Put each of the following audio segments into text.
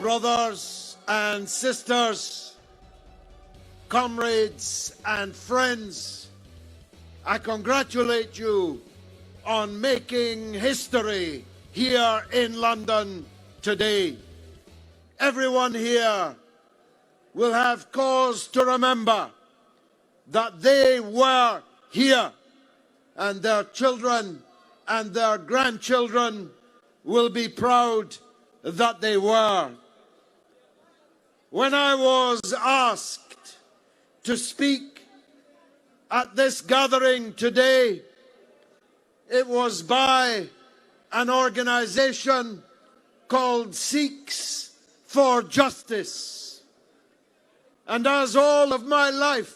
Brothers and sisters, comrades and friends, I congratulate you on making history here in London today. Everyone here will have cause to remember that they were here, and their children and their grandchildren will be proud that they were. When I was asked to speak at this gathering today, it was by an organization called Sikhs for Justice. And as all of my life,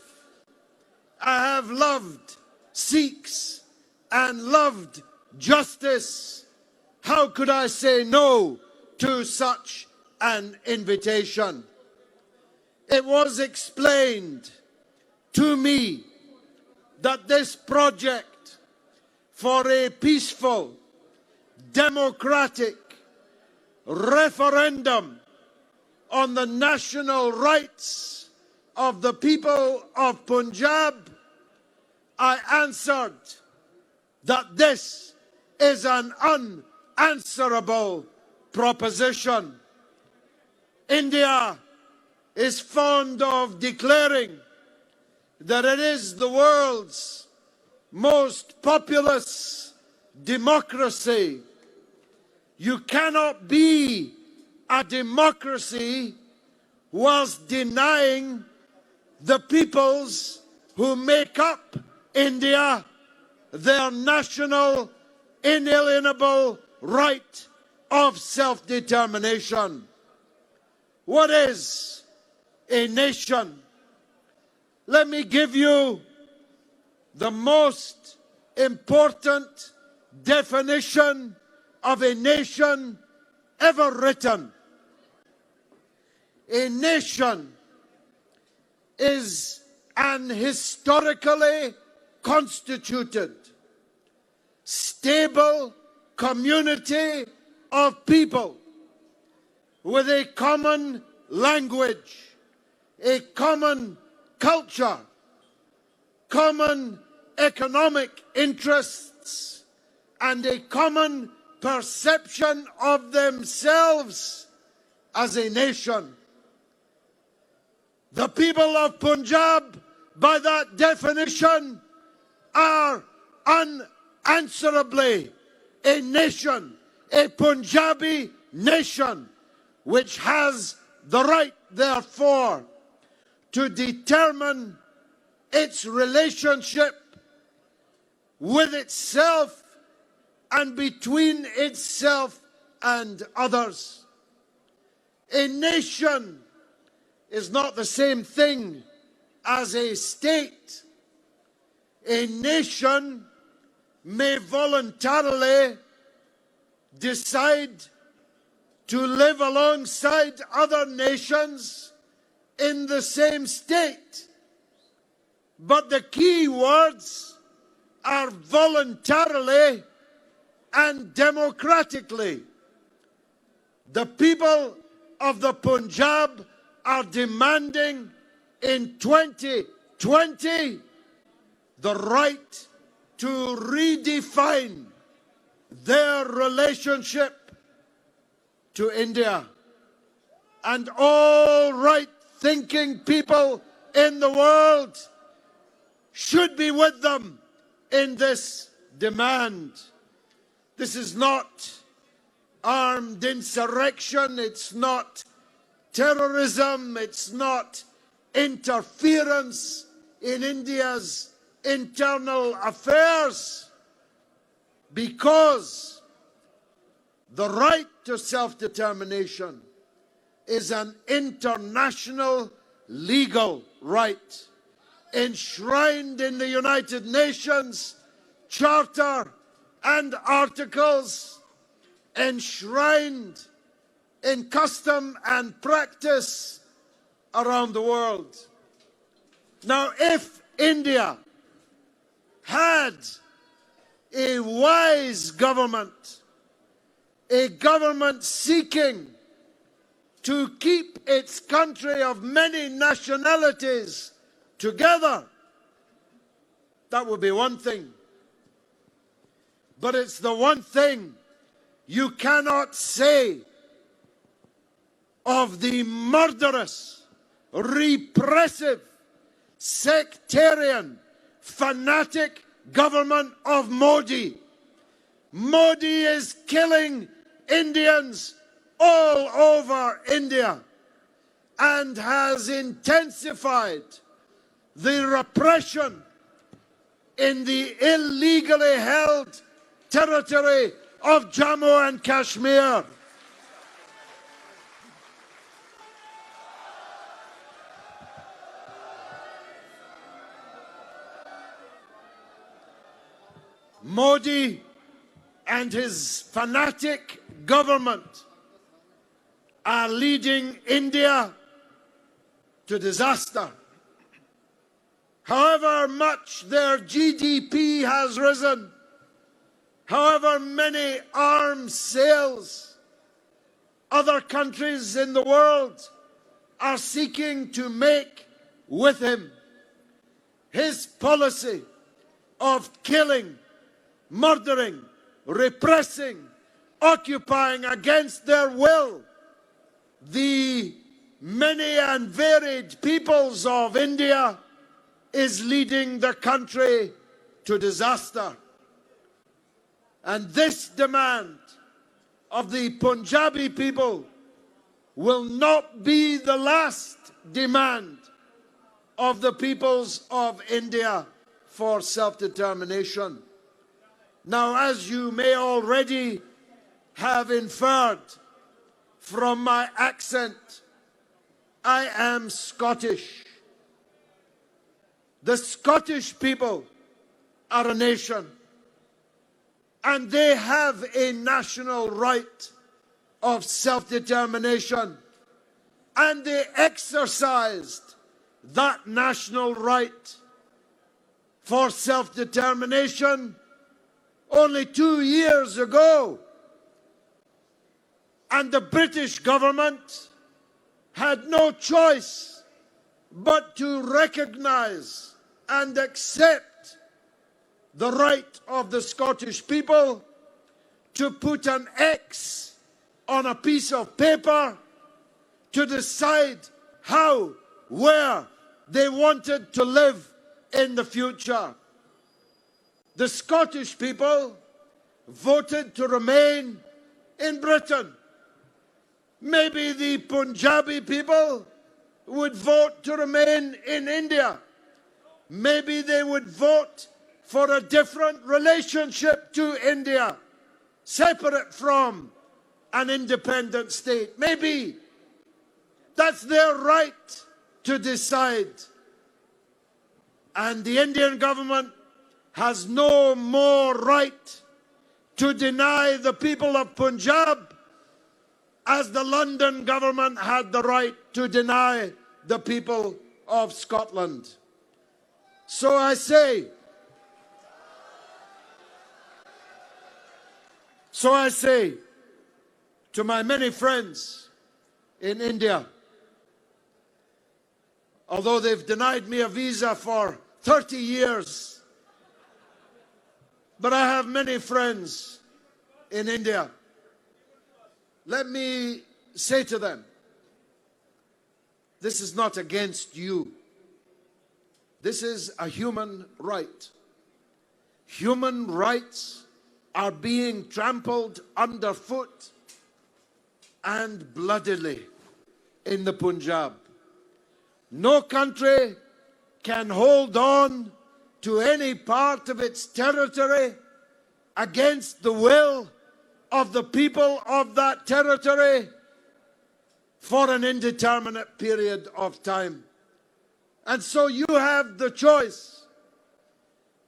I have loved Sikhs and loved justice. How could I say no to such an invitation? It was explained to me that this project for a peaceful, democratic referendum on the national rights of the people of Punjab, I answered that this is an unanswerable proposition. India is fond of declaring that it is the world's most populous democracy. You cannot be a democracy whilst denying the peoples who make up India their national inalienable right of self-determination. What is a nation? Let me give you the most important definition of a nation ever written. A nation is an historically constituted, stable community of people with a common language, a common culture, common economic interests, and a common perception of themselves as a nation. The people of Punjab, by that definition, are unanswerably a nation, a Punjabi nation, which has the right, therefore, to determine its relationship with itself and between itself and others. A nation is not the same thing as a state. A nation may voluntarily decide to live alongside other nations in the same state. But the key words are voluntarily and democratically. The people of the Punjab are demanding in 2020 the right to redefine their relationship to India. And all right-thinking people in the world should be with them in this demand. This is not armed insurrection, it's not terrorism, it's not interference in India's internal affairs, because the right to self-determination is an international legal right enshrined in the United Nations Charter and articles, enshrined in custom and practice around the world. Now, if India had a wise government, a government seeking to keep its country of many nationalities together. That would be one thing. But it's the one thing you cannot say of the murderous, repressive, sectarian, fanatic government of Modi. Modi is killing Indians all over India and has intensified the repression in the illegally held territory of Jammu and Kashmir. Modi and his fanatic government are leading India to disaster. However much their GDP has risen, however many arms sales other countries in the world are seeking to make with him, his policy of killing, murdering, repressing, occupying against their will the many and varied peoples of India is leading the country to disaster. And this demand of the Punjabi people will not be the last demand of the peoples of India for self-determination. Now, as you may already have inferred from my accent, I am Scottish. The Scottish people are a nation, and they have a national right of self-determination, and they exercised that national right for self-determination only 2 years ago. And the British government had no choice but to recognize and accept the right of the Scottish people to put an X on a piece of paper to decide how, where they wanted to live in the future. The Scottish people voted to remain in Britain. Maybe the Punjabi people would vote to remain in India. Maybe they would vote for a different relationship to India, separate from an independent state. Maybe that's their right to decide. And the Indian government has no more right to deny the people of Punjab as the London government had the right to deny the people of Scotland. So I say to my many friends in India, although they've denied me a visa for 30 years, but I have many friends in India. Let me say to them, this is not against you. This is a human right. Human rights are being trampled underfoot and bloodily in the Punjab. No country can hold on to any part of its territory against the will of the people of that territory for an indeterminate period of time. And so you have the choice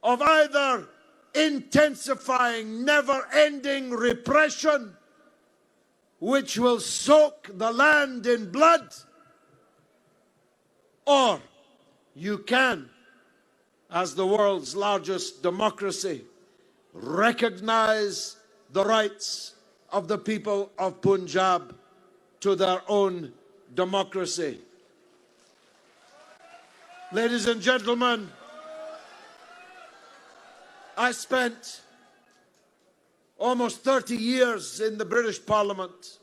of either intensifying never-ending repression, which will soak the land in blood, or you can, as the world's largest democracy, recognize the rights of the people of Punjab to their own democracy. Ladies and gentlemen, I spent almost 30 years in the British Parliament.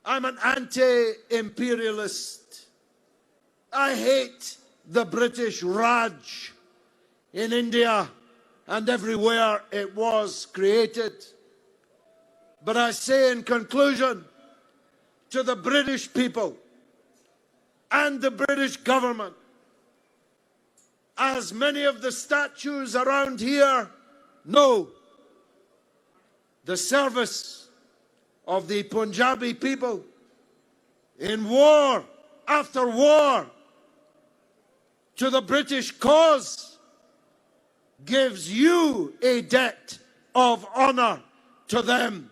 I'm an anti-imperialist. I hate the British Raj in India and everywhere it was created. But I say in conclusion to the British people and the British government, as many of the statues around here know, the service of the Punjabi people in war after war to the British cause gives you a debt of honor to them.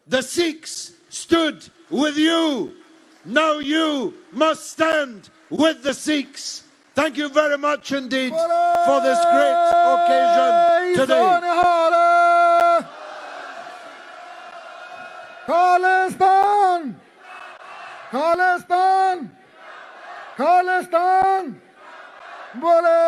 The Sikhs stood with you. Now you must stand with the Sikhs. Thank you very much indeed for this great occasion today. Khalistan! Khalistan! Khalistan! Bole